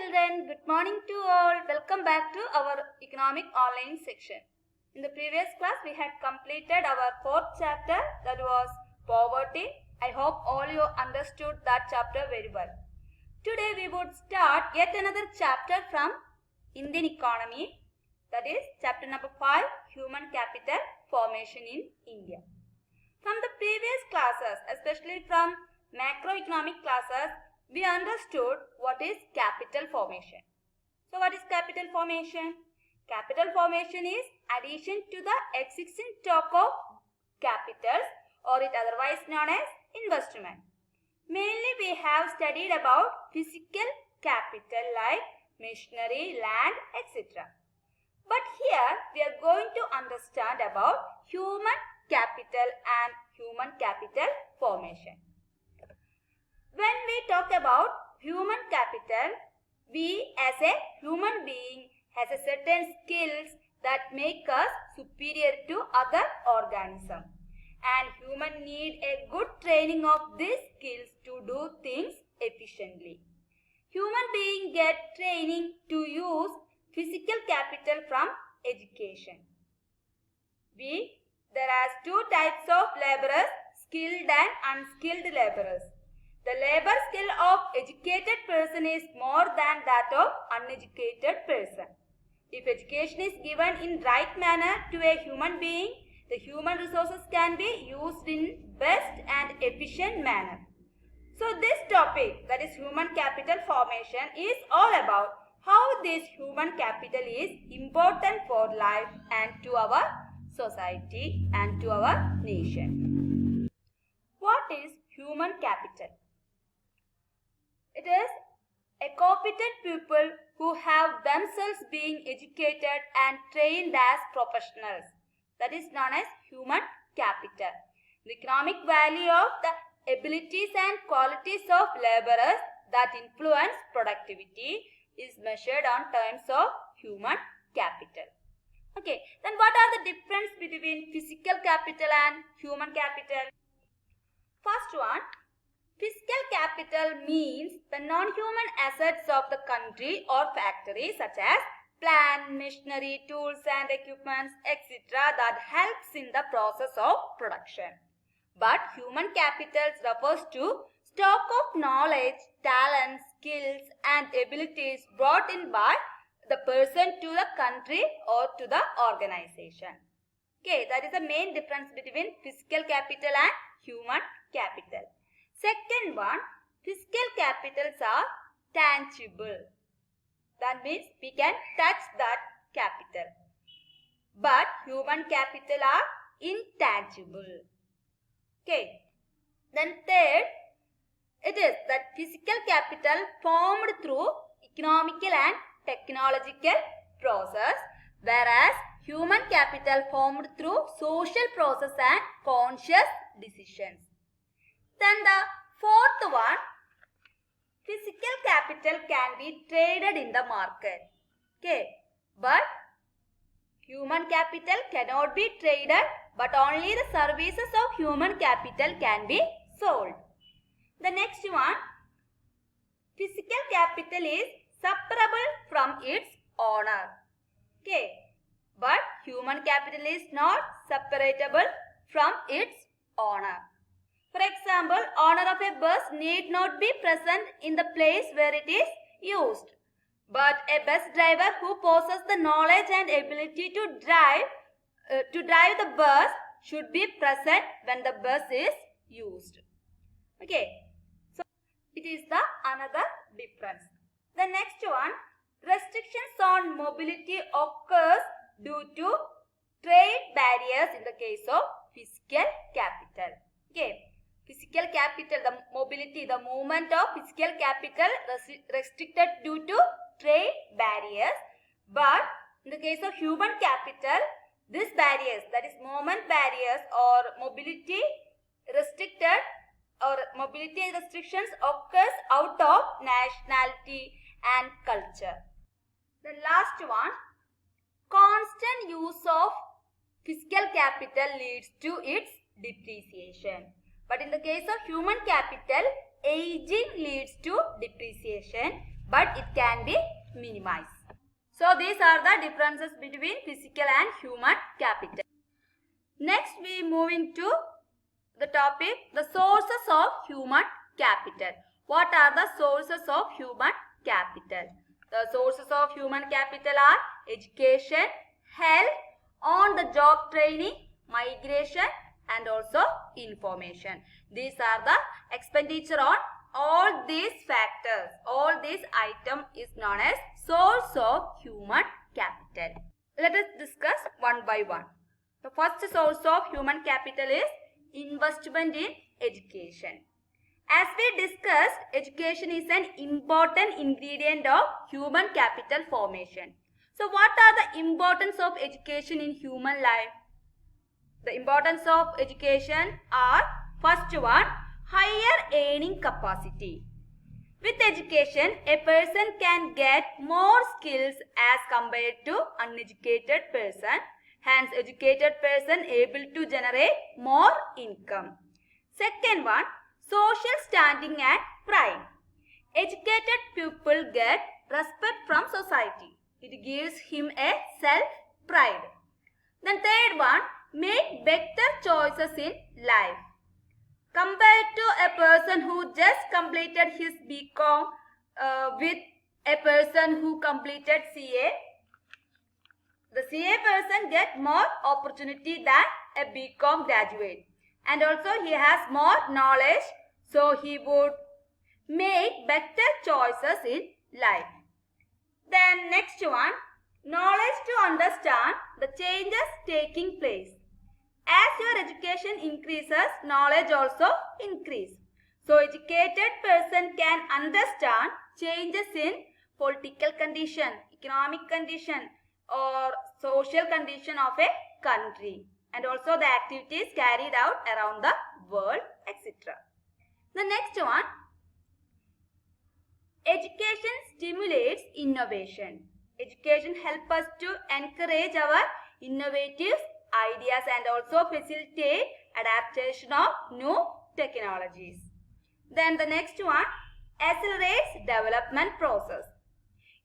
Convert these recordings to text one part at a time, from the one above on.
children, good morning to all. Welcome back to our economic online section. In the previous class, we had completed our fourth chapter, that was poverty. I hope all you understood that chapter very well. Today we would start yet another chapter from Indian economy, that is chapter number 5, human capital formation in India. From the previous classes, especially from macroeconomic classes, we understood what is capital formation. So what is capital formation? Capital formation is addition to the existing stock of capitals, or it otherwise known as investment. Mainly we have studied about physical capital like machinery, land, etc. But here we are going to understand about human capital and human capital formation. When we talk about human capital, we as a human being has a certain skills that make us superior to other organisms. And human need a good training of these skills to do things efficiently. Human being get training to use physical capital from education. There are two types of laborers, skilled and unskilled laborers. The labor skill of educated person is more than that of uneducated person. If education is given in right manner to a human being, the human resources can be used in best and efficient manner. So this topic, that is human capital formation, is all about how this human capital is important for life and to our society and to our nation. What is human capital? It is a competent people who have themselves been educated and trained as professionals. That is known as human capital. The economic value of the abilities and qualities of laborers that influence productivity is measured on terms of human capital. Okay, then what are the difference between physical capital and human capital? First one, physical capital means the non-human assets of the country or factory such as plant, machinery, tools and equipments, etc. that helps in the process of production. But human capital refers to stock of knowledge, talents, skills and abilities brought in by the person to the country or to the organization. Okay, that is the main difference between physical capital and human capital. Second one, physical capitals are tangible. That means we can touch that capital. But human capital are intangible. Okay. Then third, it is that physical capital formed through economical and technological process, whereas human capital formed through social process and conscious decisions. Then the fourth one, physical capital can be traded in the market. Okay, but human capital cannot be traded, but only the services of human capital can be sold. The next one, physical capital is separable from its owner. Okay, but human capital is not separable from its owner. For example, owner of a bus need not be present in the place where it is used. But a bus driver who possesses the knowledge and ability to drive the bus should be present when the bus is used. Okay, so it is the another difference. The next one, restrictions on mobility occurs due to trade barriers in the case of physical capital. Okay. Physical capital, the mobility, the movement of physical capital restricted due to trade barriers. But in the case of human capital, these barriers, that is movement barriers or mobility restricted or mobility restrictions occurs out of nationality and culture. The last one, constant use of physical capital leads to its depreciation. But in the case of human capital, aging leads to depreciation. but it can be minimized. So these are the differences between physical and human capital. Next we move into the topic, the sources of human capital. What are the sources of human capital? The sources of human capital are education, health, on-the-job training, migration, and also information. These are the expenditure on all these factors. All these items is known as source of human capital. Let us discuss one by one. The first source of human capital is investment in education. As we discussed, education is an important ingredient of human capital formation. So what are the importance of education in human life? The importance of education are, first one, higher earning capacity. With education, a person can get more skills as compared to uneducated person. Hence, educated person able to generate more income. Second one, social standing and pride. Educated people get respect from society. It gives him a self-pride. Then third one, make better choices in life. Compared to a person who just completed his BCom with a person who completed CA, the CA person get more opportunity than a BCom graduate. And also he has more knowledge, so he would make better choices in life. Then next one, knowledge to understand the changes taking place. As your education increases, knowledge also increases. So educated person can understand changes in political condition, economic condition, or social condition of a country, and also the activities carried out around the world, etc. The next one, education stimulates innovation. Education helps us to encourage our innovative ideas and also facilitate adaptation of new technologies. Then the next one, accelerates development process.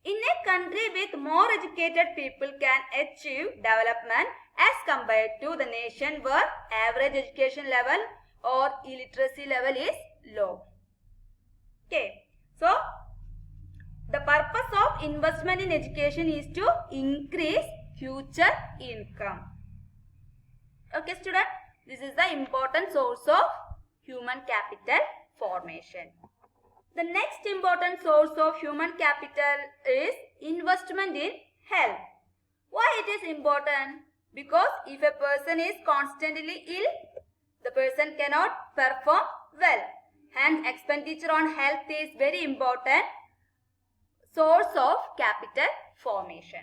In a country with more educated people can achieve development as compared to the nation where average education level or illiteracy level is low. Okay, so the purpose of investment in education is to increase future income. Okay student, this is the important source of human capital formation. The next important source of human capital is investment in health. Why it is important? Because if a person is constantly ill, the person cannot perform well. Hence, expenditure on health is very important source of capital formation.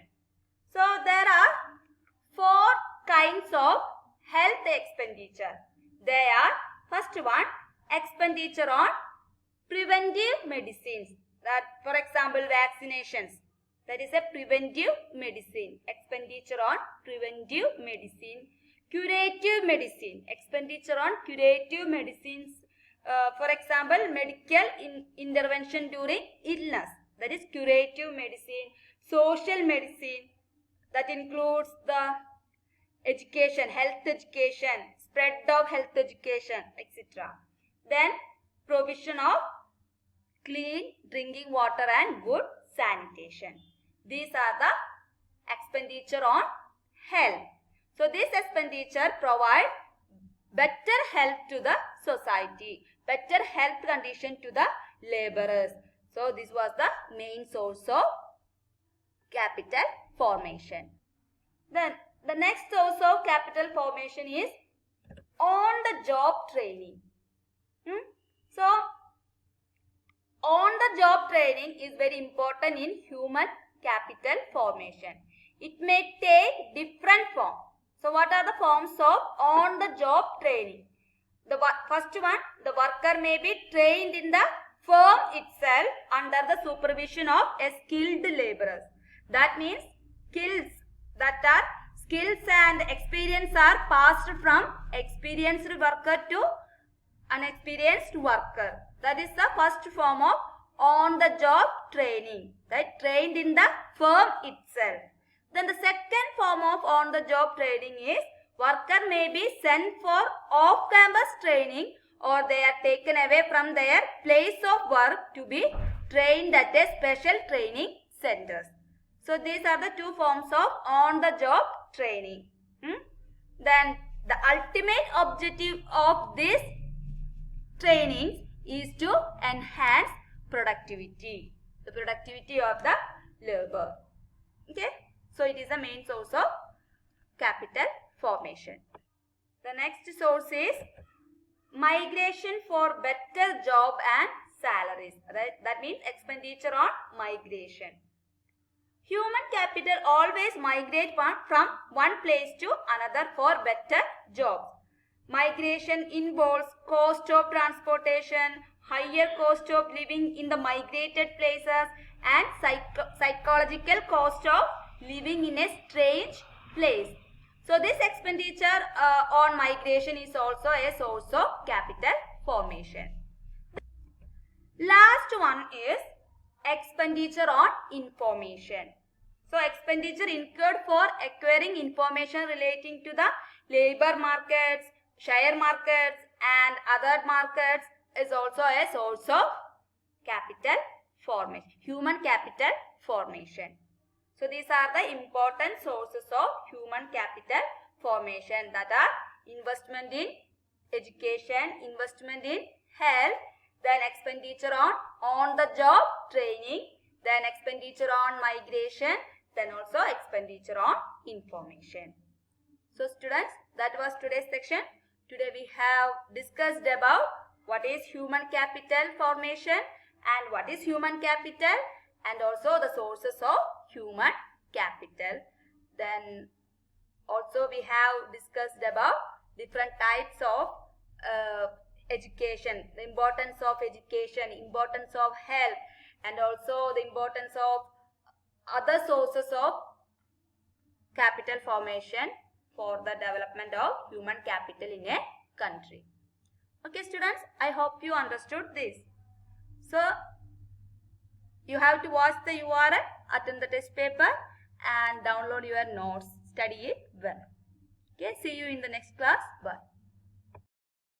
So, there are 4 kinds of health expenditure. They are, first one, expenditure on preventive medicines. That, for example, vaccinations. That is a preventive medicine. Expenditure on preventive medicine. Curative medicine. Expenditure on curative medicines. For example, medical intervention during illness. That is curative medicine. Social medicine. That includes the education, health education, spread of health education, etc. Then provision of clean drinking water and good sanitation. These are the expenditure on health. So this expenditure provides better health to the society, better health condition to the laborers. So this was the main source of capital formation. Then the next source of capital formation is on-the-job training. So on-the-job training is very important in human capital formation. It may take different forms. So what are the forms of on-the-job training? The first one, the worker may be trained in the firm itself under the supervision of a skilled laborer. That means skills and experience are passed from experienced worker to unexperienced worker. That is the first form of on-the-job training, right? Trained in the firm itself. Then the second form of on-the-job training is worker may be sent for off-campus training or they are taken away from their place of work to be trained at a special training centers. So these are the two forms of on-the-job training. Then the ultimate objective of this training is to enhance productivity, the productivity of the labor. Okay, so it is the main source of capital formation. The next source is migration for better job and salaries, right? That means expenditure on migration. Human capital always migrate from one place to another for better jobs. Migration involves cost of transportation, higher cost of living in the migrated places, and psychological cost of living in a strange place. So this expenditure on migration is also a source of capital formation. Last one is expenditure on information. So expenditure incurred for acquiring information relating to the labor markets, share markets and other markets is also a source of capital formation, human capital formation. So these are the important sources of human capital formation, that are investment in education, investment in health, then expenditure on the job training, then expenditure on migration, then also expenditure on information. So students, that was today's section. Today we have discussed about what is human capital formation and what is human capital, and also the sources of human capital. Then also we have discussed about different types of education, the importance of education, importance of health, and also the importance of other sources of capital formation for the development of human capital in a country. Okay students, I hope you understood this. So you have to watch the URL, attend the test paper and download your notes. Study it well. Okay, see you in the next class. Bye.